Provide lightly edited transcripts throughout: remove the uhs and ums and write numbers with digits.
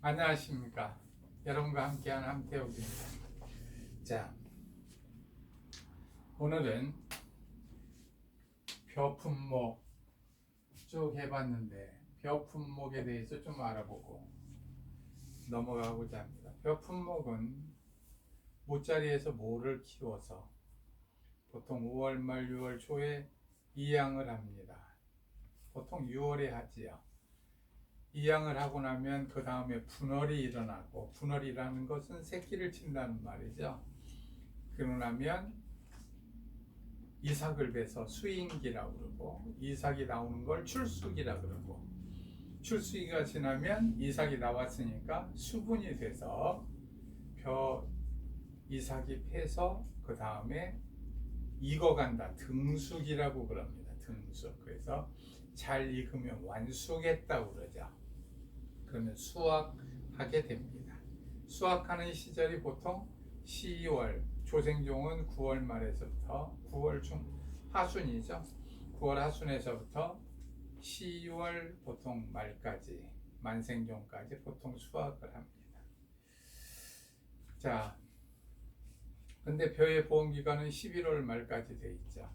안녕하십니까. 여러분과 함께하는 함태욱입니다. 자, 오늘은 벼 품목 쭉 해봤는데 벼 품목에 대해서 좀 알아보고 넘어가고자 합니다. 벼 품목은 모짜리에서 모를 키워서 보통 5월 말 6월 초에 이양을 합니다. 보통 6월에 하지요. 이양을 하고 나면 그 다음에 분월이 일어나고, 분월이라는 것은 새끼를 친다는 말이죠. 그러고 나면 이삭을 베서 수인기라고 그러고, 이삭이 나오는 걸 출수기라고 그러고, 출수기가 지나면 이삭이 나왔으니까 수분이 돼서 이삭이 패서 그 다음에 익어간다. 등숙이라고 그럽니다. 등숙. 그래서 잘 익으면 완숙했다고 그러죠. 그러면 수확하게 됩니다. 수확하는 시절이 보통 12월, 조생종은 9월 말에서부터 9월 중 하순이죠. 9월 하순에서부터 10월 보통 말까지, 만생종까지 보통 수확을 합니다. 자, 근데 벼의 보험 기간은 11월 말까지 돼 있죠.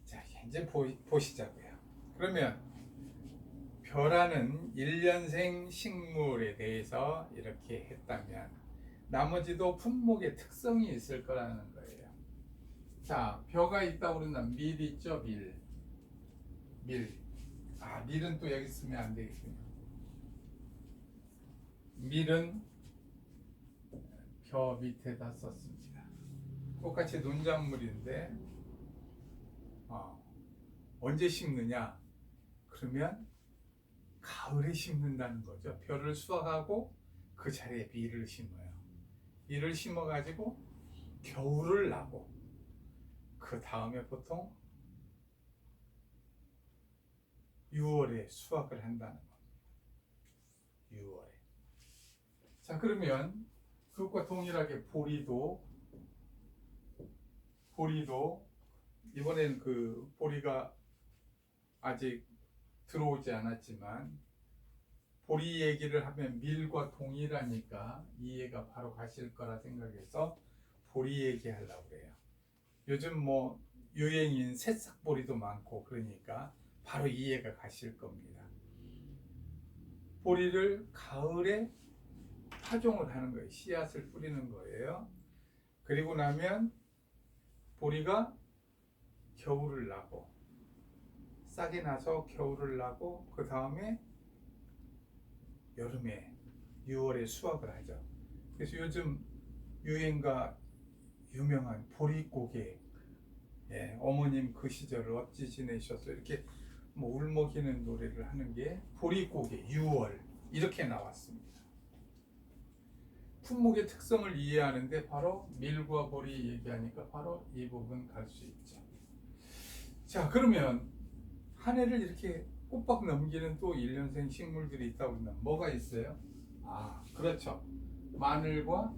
자, 이제 보시자고요. 그러면 벼라는 1년생 식물에 대해서 이렇게 했다면 나머지도 품목의 특성이 있을 거라는 거예요. 자, 벼가 있다고 그러면 밀 있죠. 밀. 밀은 또 여기 쓰면 안 되겠군요. 밀은 벼 밑에다 썼습니다. 똑같이 논작물인데 언제 심느냐? 그러면 가을에 심는다는 거죠. 벼를 수확하고 그 자리에 밀을 심어요. 밀을 심어가지고 겨울을 나고 그 다음에 보통 6월에 수확을 한다는 겁니다. 6월에. 자, 그러면 그것과 동일하게 보리도 이번엔 그 보리가 아직 들어오지 않았지만 보리 얘기를 하면 밀과 동일하니까 이해가 바로 가실 거라 생각해서 보리 얘기하려고 그래요. 요즘 뭐 유행인 새싹보리도 많고 그러니까 바로 이해가 가실 겁니다. 보리를 가을에 파종을 하는 거예요. 씨앗을 뿌리는 거예요. 그리고 나면 보리가 겨울을 나고 싹이 나서 겨울을 나고 그 다음에 여름에 6월에 수확을 하죠. 그래서 요즘 유행가 유명한 보릿고개, 어머님 그 시절을 어찌 지내셨어 이렇게 뭐 울먹이는 노래를 하는 게 보릿고개 6월 이렇게 나왔습니다. 품목의 특성을 이해하는데 바로 밀과 보리 얘기하니까 바로 이 부분 갈 수 있죠. 자, 그러면 한 해를 이렇게 꼬박 넘기는 또 1년생 식물들이 있다고 그러면 뭐가 있어요? 그렇죠. 마늘과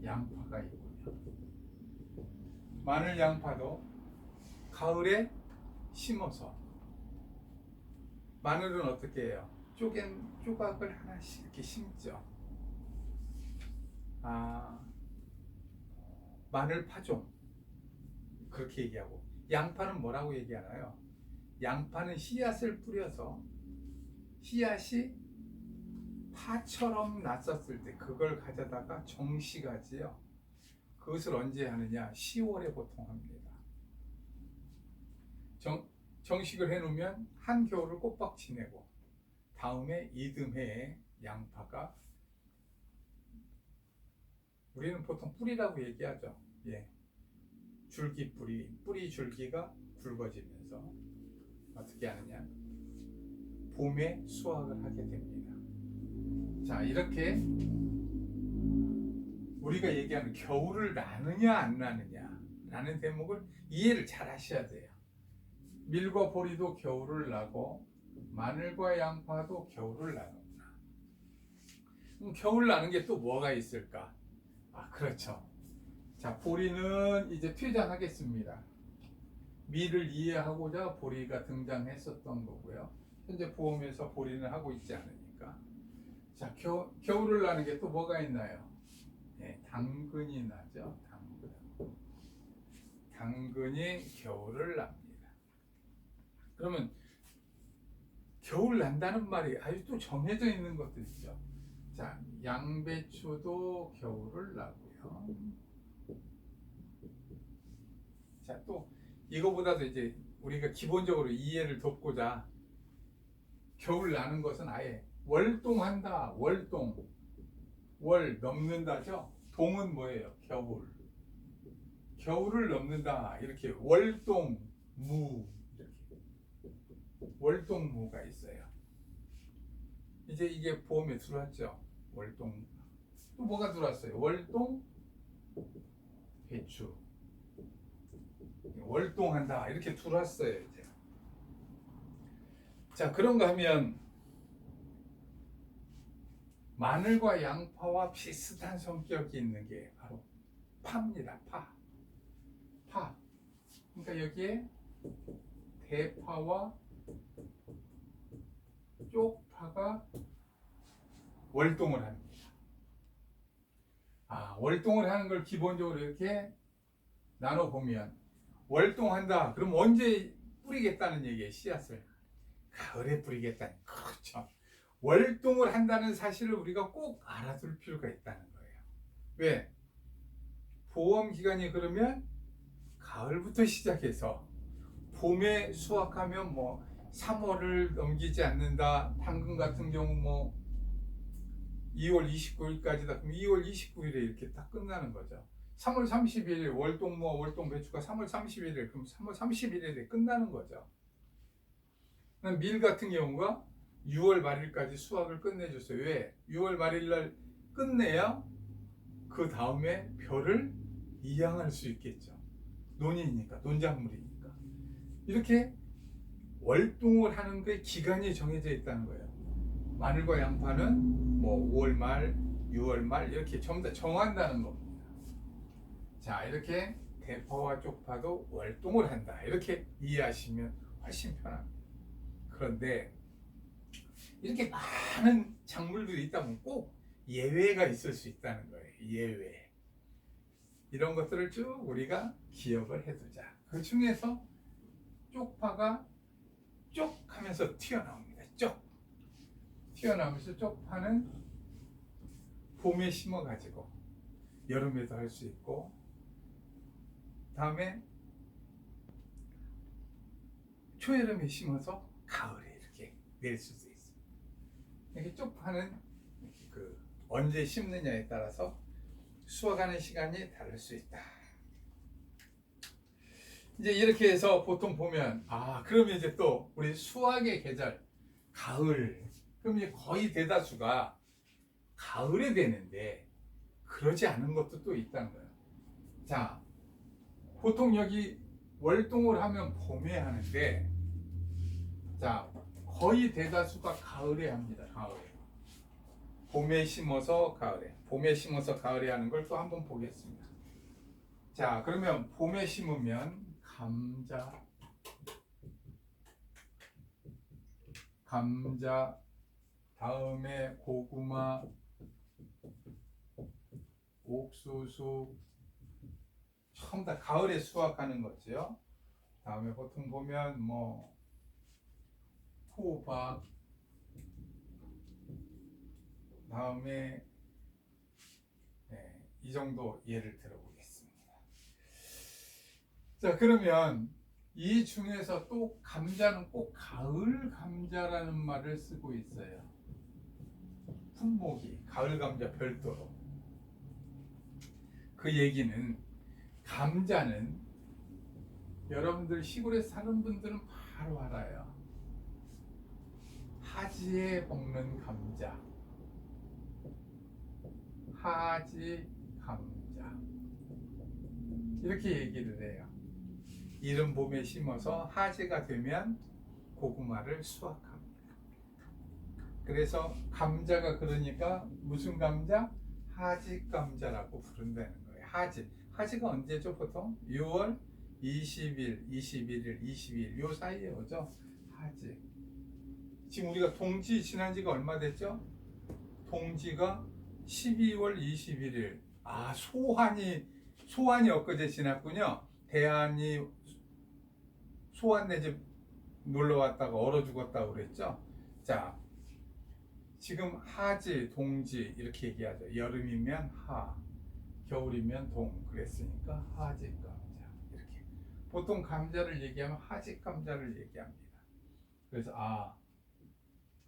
양파가 있군요. 마늘, 양파도 가을에 심어서 마늘은 어떻게 해요? 조각을 하나씩 이렇게 심죠. 마늘 파종 그렇게 얘기하고 양파는 뭐라고 얘기하나요? 양파는 씨앗을 뿌려서 씨앗이 파처럼 났었을 때 그걸 가져다가 정식하지요. 그것을 언제 하느냐? 10월에 보통 합니다. 정식을 해놓으면 한겨울을 꼬박 지내고 다음에 이듬해에 양파가 우리는 보통 뿌리라고 얘기하죠. 줄기 뿌리 줄기가 굵어지면서 어떻게 하느냐? 봄에 수확을 하게 됩니다. 자, 이렇게 우리가 얘기하는 겨울을 나느냐 안 나느냐 라는 대목을 이해를 잘 하셔야 돼요. 밀과 보리도 겨울을 나고 마늘과 양파도 겨울을 나는구나. 그럼 겨울 나는 게 또 뭐가 있을까? 그렇죠. 자, 보리는 이제 퇴장하겠습니다. 밀을 이해하고자 보리가 등장했었던 거고요. 현재 보험에서 보리는 하고 있지 않으니까. 자, 겨울을 나는 게 또 뭐가 있나요? 네, 당근이 나죠. 당근이 겨울을 납니다. 그러면 겨울 난다는 말이 아주 또 정해져 있는 것들 있죠. 자, 양배추도 겨울을 나고요. 자, 또 이거보다도 이제 우리가 기본적으로 이해를 돕고자 겨울 나는 것은 아예 월동한다. 월 넘는다죠. 동은 뭐예요? 겨울을 넘는다. 이렇게 월동무, 이렇게 월동무가 있어요. 이제 이게 보험에 들어왔죠. 월동. 또 뭐가 들어왔어요? 월동 배추. 월동한다. 이렇게 들어왔어요. 이제. 자, 그런가 하면 마늘과 양파와 비슷한 성격이 있는 게 바로 파입니다. 파. 그러니까 여기에 대파와 쪽파가 월동을 합니다. 월동을 하는 걸 기본적으로 이렇게 나눠보면 월동한다. 그럼 언제 뿌리겠다는 얘기예요. 씨앗을. 가을에 뿌리겠다는. 그렇죠. 월동을 한다는 사실을 우리가 꼭 알아둘 필요가 있다는 거예요. 왜? 보험 기간이 그러면 가을부터 시작해서 봄에 수확하면 뭐 3월을 넘기지 않는다. 당근 같은 경우 뭐 2월 29일까지다. 그럼 2월 29일에 이렇게 딱 끝나는 거죠. 3월 31일 월동 배추가 3월 31일 그럼 3월 31일에 끝나는 거죠. 밀 같은 경우가 6월 말일까지 수확을 끝내줬어요. 왜? 6월 말일날 끝내야 그 다음에 벼를 이양할 수 있겠죠. 논이니까, 논작물이니까. 이렇게 월동을 하는 게 기간이 정해져 있다는 거예요. 마늘과 양파는 뭐 5월 말, 6월 말 이렇게 전부 다 정한다는 겁니다. 자, 이렇게 대파와 쪽파도 월동을 한다. 이렇게 이해하시면 훨씬 편합니다. 그런데 이렇게 많은 작물들이 있다 보면 꼭 예외가 있을 수 있다는 거예요. 예외. 이런 것들을 쭉 우리가 기억을 해두자. 그 중에서 쪽파가 쪽 하면서 튀어나옵니다. 튀어나오면서 쪽파는 봄에 심어가지고 여름에도 할 수 있고 다음에 초여름에 심어서 가을에 이렇게 낼 수도 있습니다. 이렇게 쪽파는 그 언제 심느냐에 따라서 수확하는 시간이 다를 수 있다. 이제 이렇게 해서 보통 보면 그러면 이제 또 우리 수확의 계절 가을 그럼 이제 거의 대다수가 가을에 되는데 그러지 않은 것도 또 있다는 거예요. 자, 보통 여기 월동을 하면 봄에 하는데 자, 거의 대다수가 가을에 합니다. 가을에. 봄에 심어서 가을에. 봄에 심어서 가을에 하는 걸 또 한번 보겠습니다. 자, 그러면 봄에 심으면 감자, 다음에 고구마, 옥수수, 전부 다 가을에 수확하는 거죠. 다음에 보통 보면 뭐 호박, 다음에 이 정도 예를 들어보겠습니다. 자, 그러면 이 중에서 또 감자는 꼭 가을 감자라는 말을 쓰고 있어요. 품목이 가을 감자 별도로. 그 얘기는 감자는 여러분들 시골에 사는 분들은 바로 알아요. 하지에 먹는 감자. 하지 감자. 이렇게 얘기를 해요. 이른 봄에 심어서 하지가 되면 고구마를 수확합니다. 그래서 감자가 그러니까 무슨 감자? 하지 감자라고 부른다는 거예요. 하지가 언제죠? 보통 6월 20일, 21일, 22일 요 사이에 오죠. 하지. 지금 우리가 동지 지난 지가 얼마 됐죠? 동지가 12월 21일. 아, 소환이 엊그제 지났군요. 대안이 소환 내 집 놀러 왔다가 얼어 죽었다고 그랬죠. 자, 지금 하지, 동지 이렇게 얘기하죠. 여름이면 하, 겨울이면 동 그랬으니까 하지 감자 이렇게. 보통 감자를 얘기하면 하지 감자를 얘기합니다. 그래서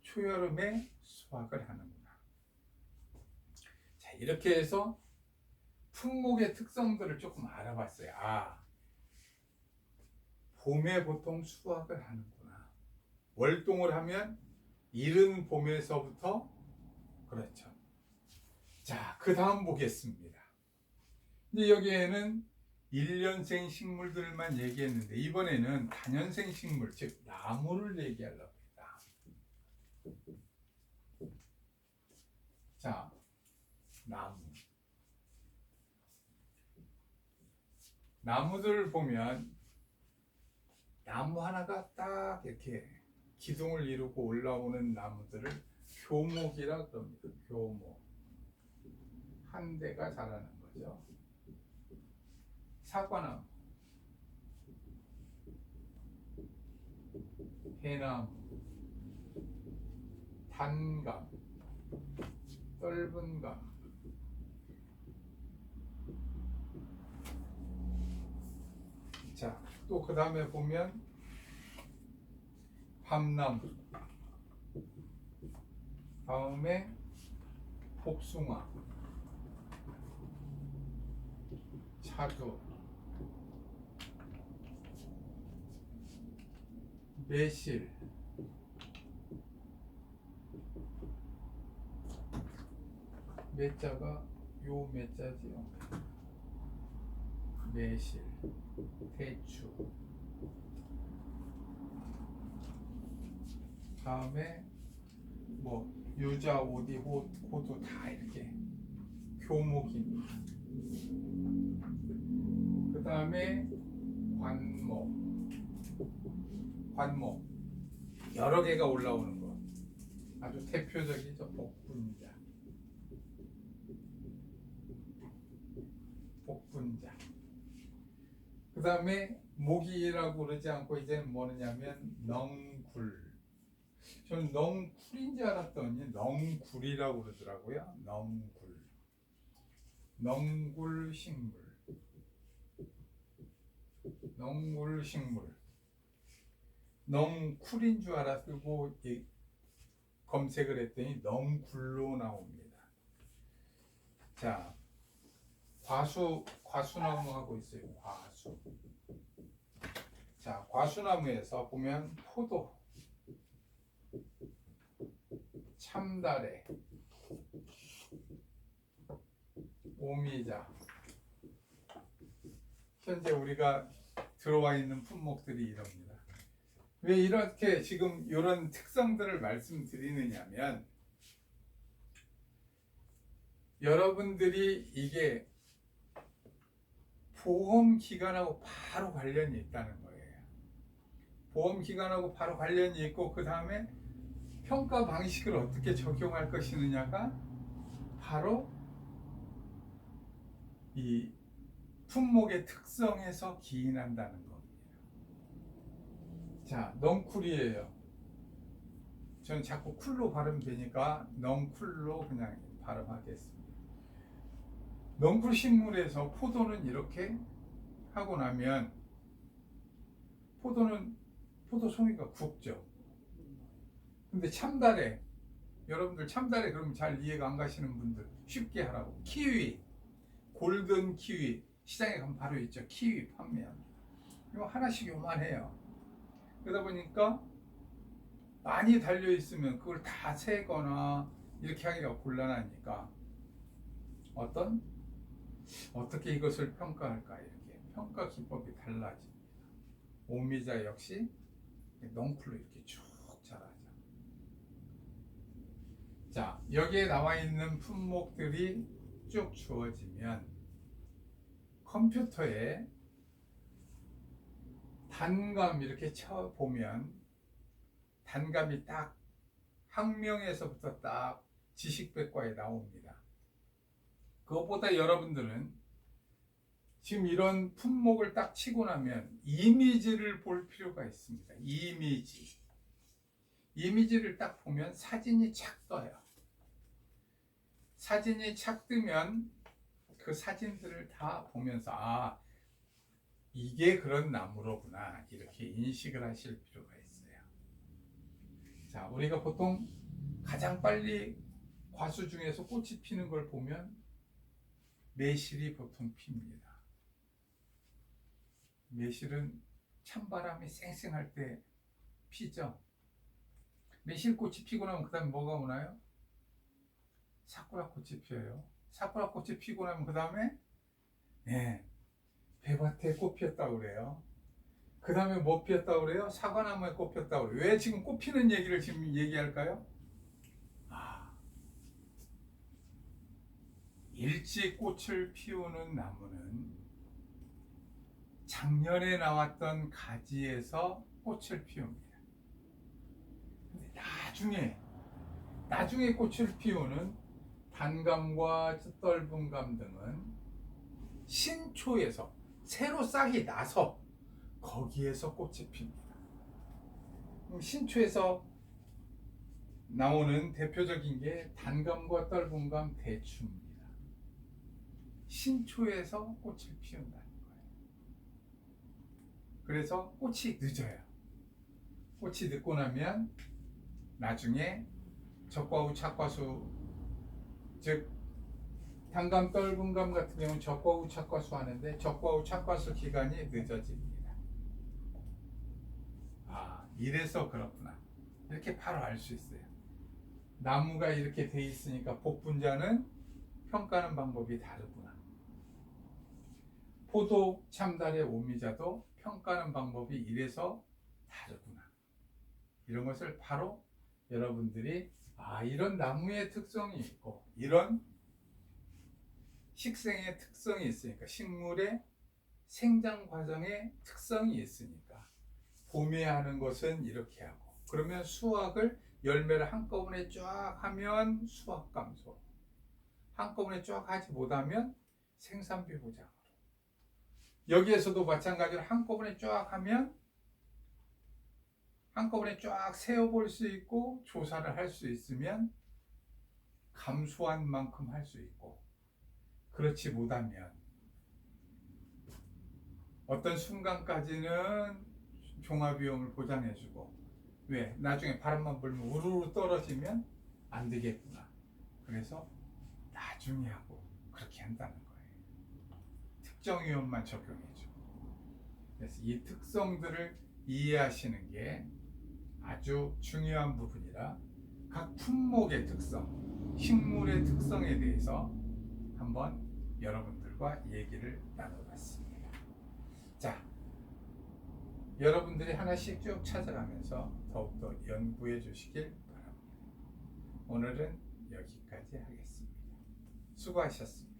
초여름에 수확을 하는구나. 자, 이렇게 해서 품목의 특성들을 조금 알아봤어요. 봄에 보통 수확을 하는구나. 월동을 하면 이른 봄에서부터, 그렇죠. 자, 그 다음 보겠습니다. 이제 여기에는 1년생 식물들만 얘기했는데 이번에는 다년생 식물, 즉 나무를 얘기하려고 합니다. 자, 나무들 보면 나무 하나가 딱 이렇게 기둥을 이루고 올라오는 나무들을 교목이라 그럽니다. 교목. 한 대가 자라는 거죠. 사과나무, 해나무, 단감, 떫은감, 자, 또 그 다음에 보면 밤나무, 다음에 복숭아, 차두, 매실, 매자가 요 매자지요. 매실, 대추, 다음에 뭐 유자, 오디, 호두 다 이렇게 교목입니다. 그 다음에 관목 여러 개가 올라오는 거 아주 대표적이죠. 복분자. 그 다음에 모기라고 그러지 않고 이제 뭐냐면 넝굴. 저는 넝쿨인 줄 알았더니 넝굴이라고 그러더라고요. 넝굴 식물. 넝쿨인 줄 알았고 검색을 했더니 넝굴로 나옵니다. 자, 과수나무하고 있어요. 자, 과수나무에서 보면 포도, 참다래, 오미자, 현재 우리가 들어와 있는 품목들이 이럽니다. 왜 이렇게 지금 이런 특성들을 말씀드리느냐면 여러분들이 이게 보험 기간하고 바로 관련이 있다는 거예요. 보험 기간하고 바로 관련이 있고 그 다음에 평가 방식을 어떻게 적용할 것이느냐가 바로 이 품목의 특성에서 기인한다는 겁니다. 자, 넝쿨이에요. 저는 자꾸 쿨로 발음 되니까 넝쿨로 그냥 발음하겠습니다. 넝쿨 식물에서 포도는 이렇게 하고 나면 포도송이가 굵죠. 근데 참다래, 여러분들 참다래 그러면 잘 이해가 안 가시는 분들 쉽게 하라고. 키위, 골든 키위 시장에 가면 바로 있죠. 키위 판매합니다. 이거 하나씩 요만해요. 그러다 보니까 많이 달려 있으면 그걸 다 세거나 이렇게 하기가 곤란하니까 어떻게 이것을 평가할까, 이렇게 평가 기법이 달라집니다. 오미자 역시 넝쿨로 이렇게 쭉 자라죠. 자, 여기에 나와 있는 품목들이 쭉 주어지면 컴퓨터에 단감 이렇게 쳐보면 단감이 딱 학명에서부터 딱 지식백과에 나옵니다. 그것보다 여러분들은 지금 이런 품목을 딱 치고 나면 이미지를 볼 필요가 있습니다. 이미지를 딱 보면 사진이 착 떠요. 사진이 착 뜨면 그 사진들을 다 보면서 아, 이게 그런 나무로구나 이렇게 인식을 하실 필요가 있어요. 자, 우리가 보통 가장 빨리 과수 중에서 꽃이 피는 걸 보면 매실이 보통 핍니다. 매실은 찬바람이 쌩쌩할 때 피죠. 매실꽃이 피고 나면 그 다음에 뭐가 오나요? 사쿠라꽃이 피어요. 사쿠라꽃이 피고 나면 그 다음에 배밭에 꽃 피었다고 그래요. 그 다음에 뭐 피었다고 그래요? 사과나무에 꽃 피었다고 그래요. 왜 지금 꽃 피는 얘기를 지금 얘기할까요? 일찍 꽃을 피우는 나무는 작년에 나왔던 가지에서 꽃을 피웁니다. 근데 나중에 꽃을 피우는 단감과 떫은감 등은 신초에서 새로 싹이 나서 거기에서 꽃이 핍니다. 신초에서 나오는 대표적인 게 단감과 떫은감 대추입니다. 신초에서 꽃을 피운다는 거예요. 그래서 꽃이 늦어요. 꽃이 늦고 나면 나중에 적과후 착과수, 즉 단감 떫은감 같은 경우는 적과후 착과수 하는데 적과후 착과수 기간이 늦어집니다. 이래서 그렇구나. 이렇게 바로 알 수 있어요. 나무가 이렇게 돼 있으니까 복분자는 평가하는 방법이 다르구나. 포도, 참달의 오미자도 평가하는 방법이 이래서 다르구나. 이런 것을 바로 여러분들이 이런 나무의 특성이 있고 이런 식생의 특성이 있으니까 식물의 생장 과정의 특성이 있으니까 봄에 하는 것은 이렇게 하고 그러면 수확을 열매를 한꺼번에 쫙 하면 수확 감소, 한꺼번에 쫙 하지 못하면 생산비 보장으로, 여기에서도 마찬가지로 한꺼번에 쫙 하면 한꺼번에 쫙 세어볼 수 있고 조사를 할 수 있으면 감수한 만큼 할 수 있고, 그렇지 못하면 어떤 순간까지는 종합위험을 보장해주고 왜? 나중에 바람만 불면 우르르 떨어지면 안 되겠구나. 그래서 나중에 하고 그렇게 한다는 거예요. 특정 위험만 적용해주고. 그래서 이 특성들을 이해하시는 게 아주 중요한 부분이라 각 품목의 특성, 식물의 특성에 대해서 한번 여러분들과 얘기를 나눠봤습니다. 자, 여러분들이 하나씩 쭉 찾아가면서 더욱더 연구해 주시길 바랍니다. 오늘은 여기까지 하겠습니다. 수고하셨습니다.